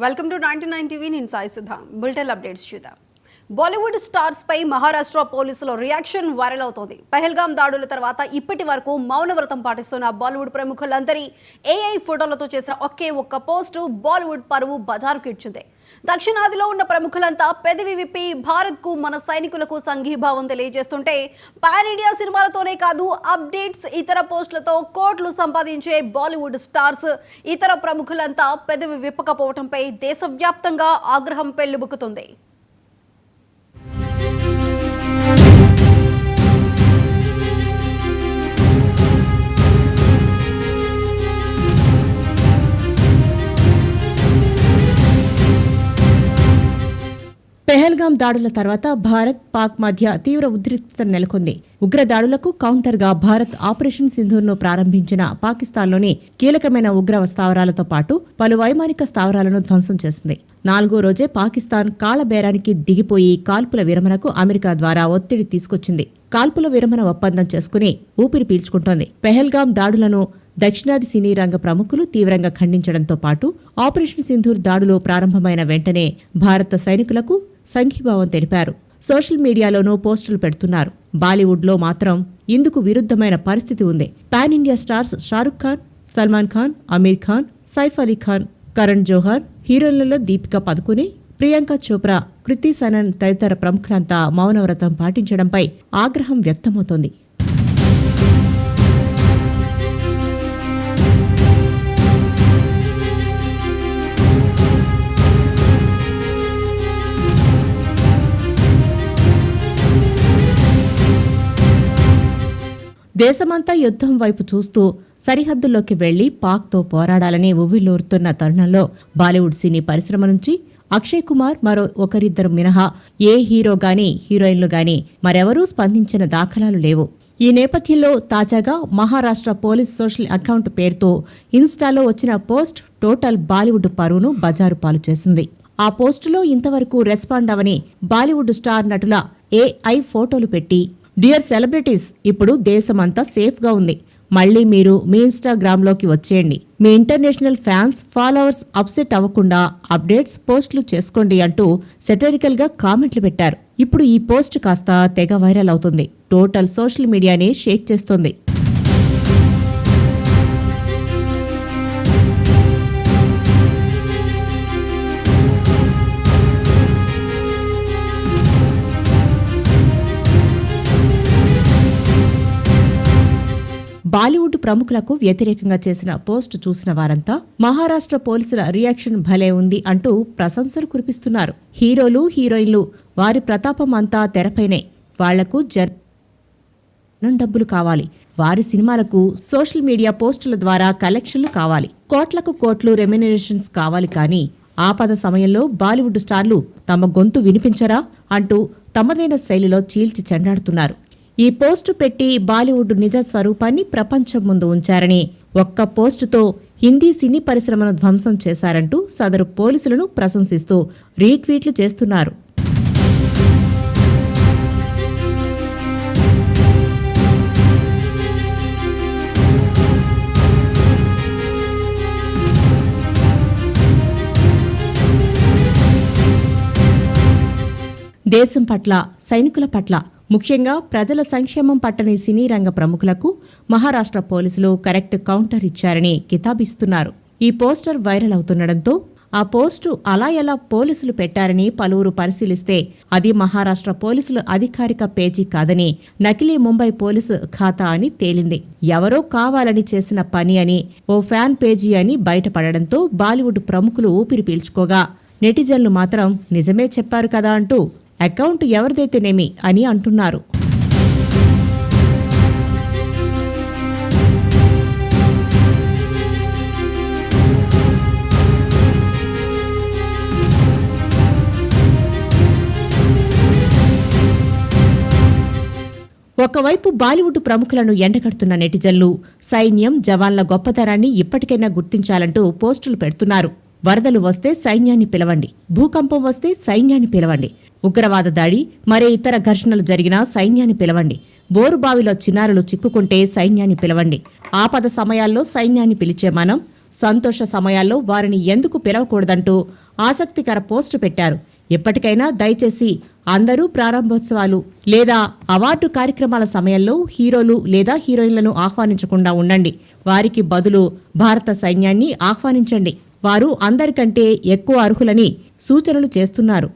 Welcome to 99 TV. నేను Sai Sudha. Bulletin updates చూద్దాం. Bollywood stars పై మహారాష్ట్ర పోలీసుల రియాక్షన్ వైరల్ అవుతోంది. పహల్గామ్ దాడుల తర్వాత ఇప్పటి వరకు మౌనవ్రతం పాటిస్తున్న బాలీవుడ్ ప్రముఖులందరి ఏఐ ఫోటోలతో చేసిన ఒకే ఒక్క పోస్టు బాలీవుడ్ పరువు బజారుకు ఇచ్చింది. దక్షిణాదిలో ఉన్న ప్రముఖులంతా పెదవి విప్పి భారత్కు మన సైనికులకు సంఘీభావం తెలియజేస్తుంటే పాన్ ఇండియా సినిమాలతోనే కాదు అప్డేట్స్ ఇతర పోస్టులతో కోట్లు సంపాదించే బాలీవుడ్ స్టార్స్ ఇతర ప్రముఖులంతా పెదవి విప్పకపోవడంపై దేశవ్యాప్తంగా ఆగ్రహం పెళ్లిబుకుతుంది. పెహల్గాం దాడుల తర్వాత భారత్ పాక్ మధ్య తీవ్ర ఉద్రిక్తత నెలకొంది. ఉగ్ర దాడులకు కౌంటర్గా భారత్ ఆపరేషన్ సింధూర్ను ప్రారంభించిన పాకిస్తాన్లోని కీలకమైన ఉగ్ర స్థావరాలతో పాటు పలు వైమానిక స్థావరాలను ధ్వంసం చేసింది. 4వ రోజే పాకిస్తాన్ కాళ్లబేరానికి దిగిపోయి కాల్పుల విరమణకు అమెరికా ద్వారా ఒత్తిడి తీసుకొచ్చింది. కాల్పుల విరమణ ఒప్పందం చేసుకుని ఊపిరి పీల్చుకుంటోంది. పెహల్గాం దాడులను దక్షిణాది సినీ రంగ ప్రముఖులు తీవ్రంగా ఖండించడంతో పాటు ఆపరేషన్ సింధూర్ దాడులు ప్రారంభమైన వెంటనే భారత సైనికులకు సంఘీభావం తెలిపారు. సోషల్ మీడియాలోనూ పోస్టులు పెడుతున్నారు. బాలీవుడ్లో మాత్రం ఇందుకు విరుద్ధమైన పరిస్థితి ఉంది. Pan India stars Shahrukh Khan, Salman Khan, Aamir Khan, Saif Ali Khan, Karan Johar, హీరోయిన్లలో దీపికా పదుకునే, ప్రియాంక చోప్రా, కృతి సనన్ తదితర ప్రముఖులంతా మౌనవ్రతం పాటించడంపై ఆగ్రహం వ్యక్తమవుతోంది. దేశమంతా యుద్ధం వైపు చూస్తూ సరిహద్దుల్లోకి వెళ్లి పాక్తో పోరాడాలని ఉవ్విళ్లూరుతున్న తరుణంలో బాలీవుడ్ సినీ పరిశ్రమ నుంచి అక్షయ్ కుమార్ మరో ఒకరిద్దరు మినహా ఏ హీరో గానీ హీరోయిన్లు గానీ మరెవరూ స్పందించిన దాఖలాలు లేవు. ఈ నేపథ్యంలో తాజాగా మహారాష్ట్ర పోలీస్ సోషల్ అకౌంట్ పేరుతో ఇన్స్టాలో వచ్చిన పోస్ట్ టోటల్ బాలీవుడ్ పరువును బజారు పాలు చేసింది. ఆ పోస్టులో ఇంతవరకు రెస్పాండ్ అవని బాలీవుడ్ స్టార్ నటుల ఏఐ ఫోటోలు పెట్టి, డియర్ సెలబ్రిటీస్, ఇప్పుడు దేశమంతా సేఫ్గా ఉంది. మళ్లీ మీరు మీ ఇన్స్టాగ్రామ్లోకి వచ్చేయండి. మీ ఇంటర్నేషనల్ ఫ్యాన్స్, ఫాలోవర్స్ అప్సెట్ అవ్వకుండా అప్డేట్స్ పోస్టులు చేసుకోండి అంటూ సెటరికల్గా కామెంట్లు పెట్టారు. ఇప్పుడు ఈ పోస్ట్ కాస్త తెగ వైరల్ అవుతుంది. టోటల్ సోషల్ మీడియానే షేక్ చేస్తోంది. బాలీవుడ్ ప్రముఖులకు వ్యతిరేకంగా చేసిన పోస్టు చూసిన వారంతా మహారాష్ట్ర పోలీసుల రియాక్షన్ భలే ఉంది అంటూ ప్రశంసలు కురిపిస్తున్నారు. హీరోలు, హీరోయిన్లు వారి ప్రతాపం అంతా తెరపైనే. వాళ్లకు డబ్బులు కావాలి. వారి సినిమాలకు సోషల్ మీడియా పోస్టుల ద్వారా కలెక్షన్లు కావాలి. కోట్లకు కోట్లు రెమ్యునరేషన్స్ కావాలి. కానీ ఆపద సమయంలో బాలీవుడ్ స్టార్లు తమ గొంతు వినిపించరా అంటూ తమదైన శైలిలో చీల్చి చెండాడుతున్నారు. ఈ పోస్టు పెట్టి బాలీవుడ్ నిజ స్వరూపాన్ని ప్రపంచం ముందు ఉంచారని, ఒక్క పోస్టుతో హిందీ సినీ పరిశ్రమను ధ్వంసం చేశారంటూ సదరు పోలీసులను ప్రశంసిస్తూ రీట్వీట్లు చేస్తున్నారు. దేశం పట్ల, సైనికుల పట్ల, ముఖ్యంగా ప్రజల సంక్షేమం పట్టని సినీ రంగ ప్రముఖులకు మహారాష్ట్ర పోలీసులు కరెక్ట్ కౌంటర్ ఇచ్చారని కితాబిస్తున్నారు. ఈ పోస్టర్ వైరల్ అవుతుండటంతో ఆ పోస్టు అలా ఎలా పోలీసులు పెట్టారని పలువురు పరిశీలిస్తే అది మహారాష్ట్ర పోలీసుల అధికారిక పేజీ కాదని, నకిలీ ముంబై పోలీసు ఖాతా అని తేలింది. ఎవరో కావాలని చేసిన పని అని, ఓ ఫ్యాన్ పేజీ అని బయటపడడంతో బాలీవుడ్ ప్రముఖులు ఊపిరి పీల్చుకోగా, నెటిజన్లు మాత్రం నిజమే చెప్పారు కదా అంటూ అకౌంట్ ఎవరిదైతేనేమి అని అంటున్నారు. ఒకవైపు బాలీవుడ్ ప్రముఖులను ఎండగడుతున్న నెటిజన్లు సైన్యం, జవాన్ల గొప్పతనాన్ని ఇప్పటికైనా గుర్తించాలంటూ పోస్టులు పెడుతున్నారు. వరదలు వస్తే సైన్యాన్ని పిలవండి, భూకంపం వస్తే సైన్యాన్ని పిలవండి, ఉగ్రవాద దాడి, మరే ఇతర ఘర్షణలు జరిగినా సైన్యాన్ని పిలవండి, బోరుబావిలో చిన్నారులు చిక్కుకుంటే సైన్యాన్ని పిలవండి. ఆపద సమయాల్లో సైన్యాన్ని పిలిచే మనం సంతోష సమయాల్లో వారిని ఎందుకు పిలవకూడదంటూ ఆసక్తికర పోస్టు పెట్టారు. ఎప్పటికైనా దయచేసి అందరూ ప్రారంభోత్సవాలు లేదా అవార్డు కార్యక్రమాల సమయంలో హీరోలు లేదా హీరోయిన్లను ఆహ్వానించకుండా ఉండండి. వారికి బదులు భారత సైన్యాన్ని ఆహ్వానించండి. వారు అందరికంటే ఎక్కువ అర్హులని సూచనలు చేస్తున్నారు.